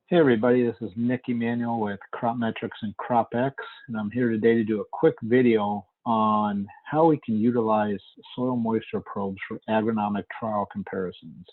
Hey everybody, this is Nick Emanuel with Crop Metrics and CropX, and I'm here today to do a quick video on how we can utilize soil moisture probes for agronomic trial comparisons.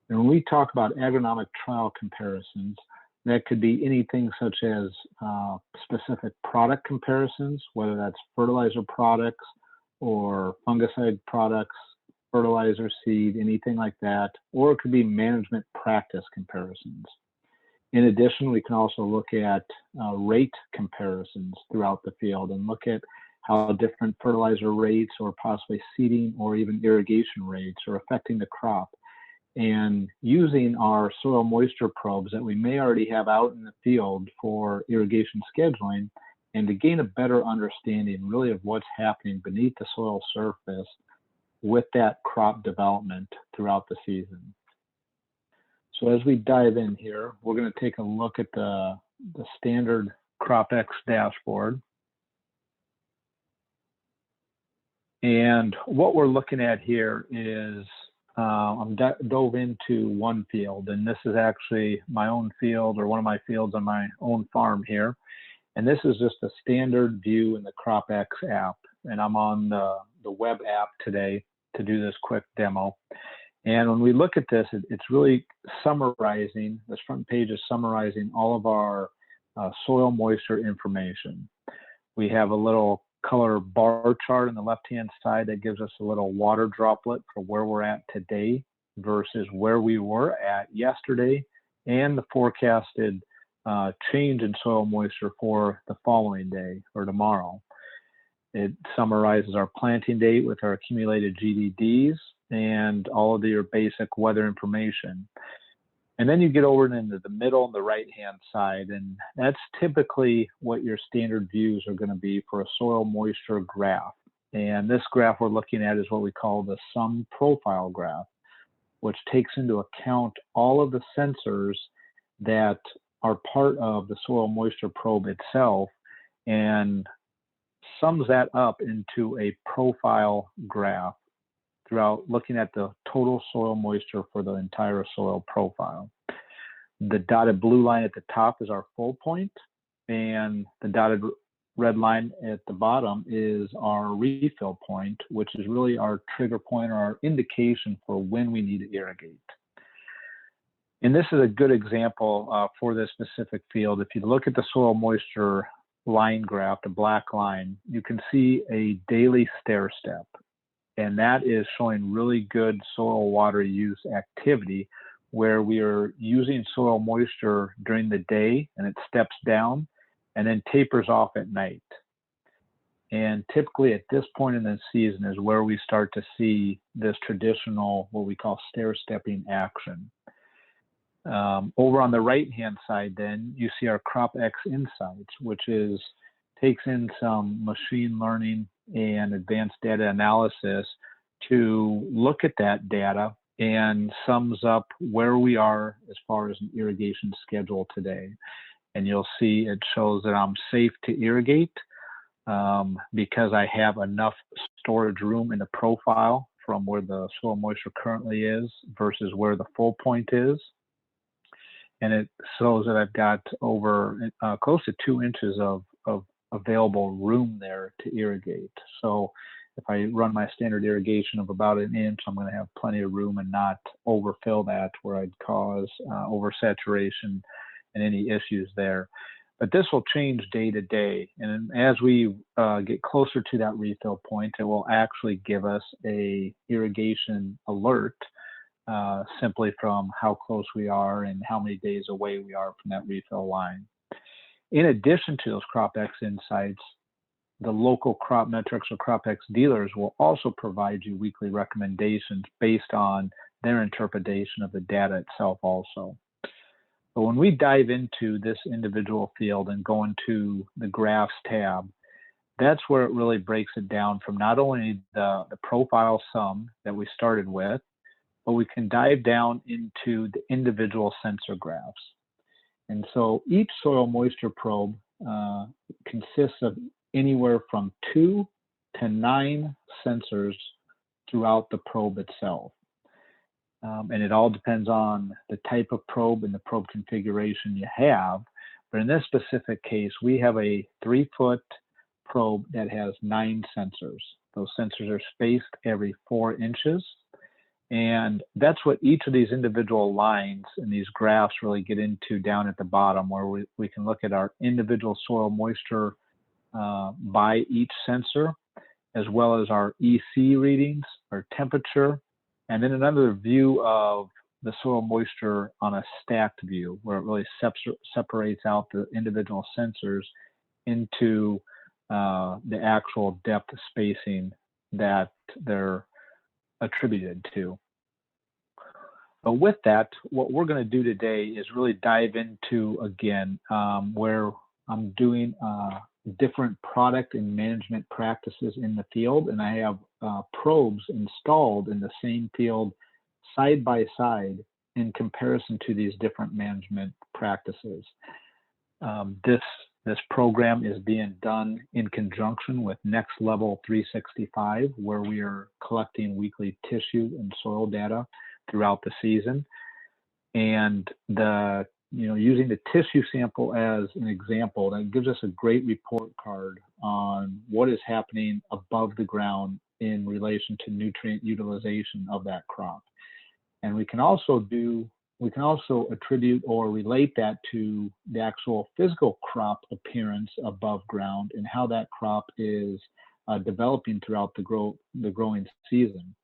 And when we talk about agronomic trial comparisons, that could be anything such as specific product comparisons, whether that's fertilizer products or fungicide products, fertilizer, seed, anything like that, or it could be management practice comparisons. In addition, we can also look at rate comparisons throughout the field and look at how different fertilizer rates or possibly seeding or even irrigation rates are affecting the crop. And using our soil moisture probes that we may already have out in the field for irrigation scheduling, and to gain a better understanding really of what's happening beneath the soil surface with that crop development throughout the season. So as we dive in here, we're going to take a look at the standard CropX dashboard. And what we're looking at here is, I'm dove into one field, and this is actually my own field or one of my fields on my own farm here. And this is just a standard view in the CropX app. And I'm on the web app today to do this quick demo. And when we look at this, it's really summarizing, this front page is summarizing all of our soil moisture information. We have a little color bar chart on the left-hand side that gives us a little water droplet for where we're at today versus where we were at yesterday, and the forecasted change in soil moisture for the following day or tomorrow. It summarizes our planting date with our accumulated GDDs and all of your basic weather information. And then you get over into the middle and the right-hand side, and that's typically what your standard views are going to be for a soil moisture graph. And this graph we're looking at is what we call the sum profile graph, which takes into account all of the sensors that are part of the soil moisture probe itself and sums that up into a profile graph throughout looking at the total soil moisture for the entire soil profile. The dotted blue line at the top is our full point, and the dotted red line at the bottom is our refill point, which is really our trigger point or our indication for when we need to irrigate. And this is a good example for this specific field. If you look at the soil moisture line graph, the black line, you can see a daily stair step. And that is showing really good soil water use activity where we are using soil moisture during the day and it steps down and then tapers off at night. And typically at this point in the season is where we start to see this traditional, what we call stair stepping action. Over on the right-hand side, then you see our CropX Insights, which takes in some machine learning and advanced data analysis to look at that data and sums up where we are as far as an irrigation schedule today. And you'll see it shows that I'm safe to irrigate because I have enough storage room in the profile from where the soil moisture currently is versus where the full point is. And it shows that I've got over close to 2 inches of available room there to irrigate. So if I run my standard irrigation of about 1 inch, I'm going to have plenty of room and not overfill that where I'd cause oversaturation and any issues there. But this will change day to day. And as we get closer to that refill point, it will actually give us a irrigation alert simply from how close we are and how many days away we are from that refill line. In addition to those CropX Insights, the local crop metrics or CropX dealers will also provide you weekly recommendations based on their interpretation of the data itself also. But when we dive into this individual field and go into the graphs tab, that's where it really breaks it down from not only the profile sum that we started with, but we can dive down into the individual sensor graphs. And so each soil moisture probe consists of anywhere from 2 to 9 sensors throughout the probe itself. and it all depends on the type of probe and the probe configuration you have. But in this specific case, we have a 3-foot probe that has 9 sensors. Those sensors are spaced every 4 inches. And that's what each of these individual lines and these graphs really get into down at the bottom, where we can look at our individual soil moisture by each sensor, as well as our EC readings, our temperature, and then another view of the soil moisture on a stacked view, where it really separates out the individual sensors into the actual depth spacing that they're attributed to. But with that, what we're going to do today is really dive into, again, where I'm doing different product and management practices in the field, and I have probes installed in the same field side by side in comparison to these different management practices. This program is being done in conjunction with Next Level 365, where we are collecting weekly tissue and soil data throughout the season. And using the tissue sample as an example, that gives us a great report card on what is happening above the ground in relation to nutrient utilization of that crop. And we can also attribute or relate that to the actual physical crop appearance above ground and how that crop is developing throughout the growing season.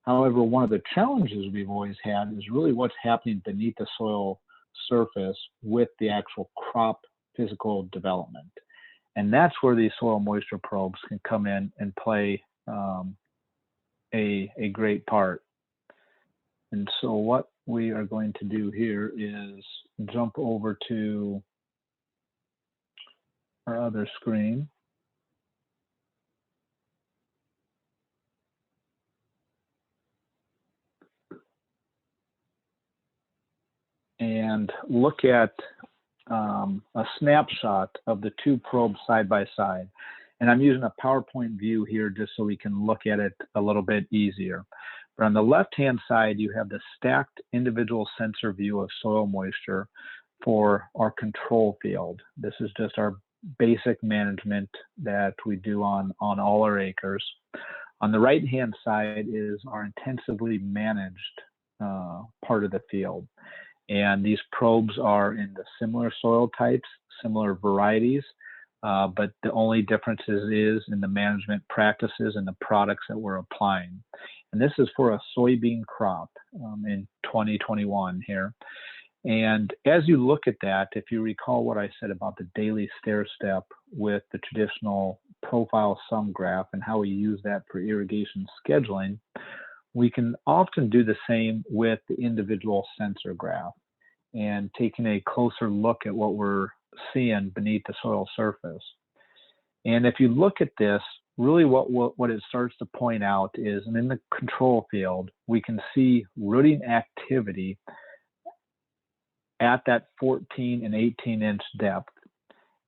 However, one of the challenges we've always had is really what's happening beneath the soil surface with the actual crop physical development. And that's where these soil moisture probes can come in and play a great part. And so what we are going to do here is jump over to our other screen. And look at a snapshot of the 2 probes side by side. And I'm using a PowerPoint view here just so we can look at it a little bit easier. But on the left-hand side, you have the stacked individual sensor view of soil moisture for our control field. This is just our basic management that we do on all our acres. On the right-hand side is our intensively managed part of the field. And these probes are in the similar soil types, similar varieties, but the only differences is in the management practices and the products that we're applying. And this is for a soybean crop in 2021 here. And as you look at that, if you recall what I said about the daily stair step with the traditional profile sum graph and how we use that for irrigation scheduling, we can often do the same with the individual sensor graph and taking a closer look at what we're seeing beneath the soil surface. And if you look at this, really what it starts to point out is, and in the control field, we can see rooting activity at that 14 and 18-inch depth.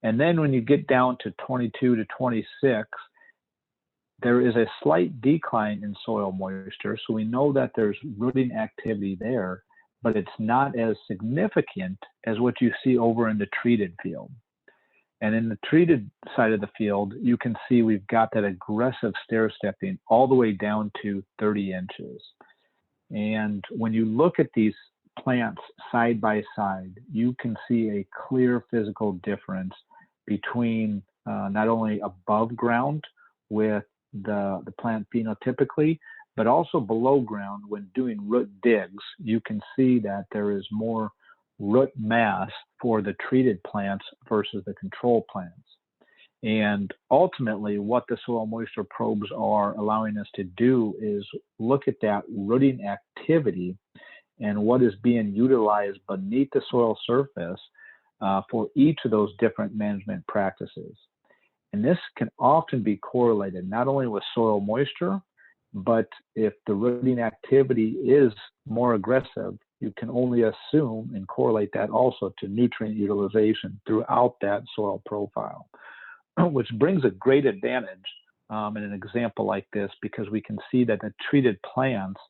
And then when you get down to 22 to 26, there is a slight decline in soil moisture. So we know that there's rooting activity there, but it's not as significant as what you see over in the treated field. And in the treated side of the field, you can see we've got that aggressive stair stepping all the way down to 30 inches. And when you look at these plants side by side, you can see a clear physical difference between not only above ground with the plant phenotypically, but also below ground when doing root digs. You can see that there is more root mass for the treated plants versus the control plants. And ultimately, what the soil moisture probes are allowing us to do is look at that rooting activity and what is being utilized beneath the soil surface for each of those different management practices. And this can often be correlated not only with soil moisture, but if the rooting activity is more aggressive, you can only assume and correlate that also to nutrient utilization throughout that soil profile, which brings a great advantage in an example like this, because we can see that the treated plants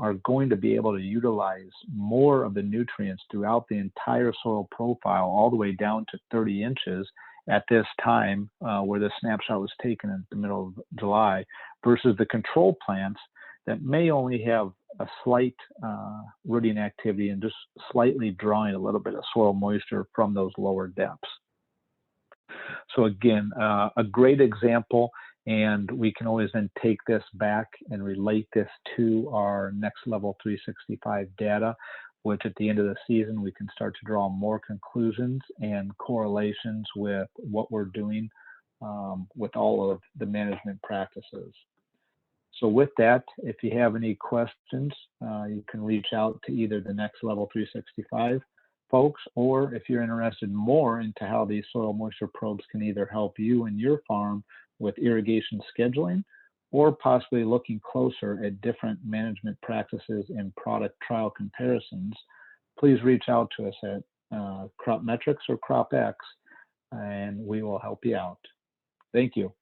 are going to be able to utilize more of the nutrients throughout the entire soil profile, all the way down to 30 inches at this time where the snapshot was taken in the middle of July, versus the control plants that may only have a slight rooting activity and just slightly drawing a little bit of soil moisture from those lower depths. So again, a great example, and we can always then take this back and relate this to our next level 365 data, which at the end of the season, we can start to draw more conclusions and correlations with what we're doing with all of the management practices. So with that, if you have any questions, you can reach out to either the Next Level 365 folks, or if you're interested more into how these soil moisture probes can either help you and your farm with irrigation scheduling, or possibly looking closer at different management practices and product trial comparisons, please reach out to us at Crop Metrics or CropX, and we will help you out. Thank you.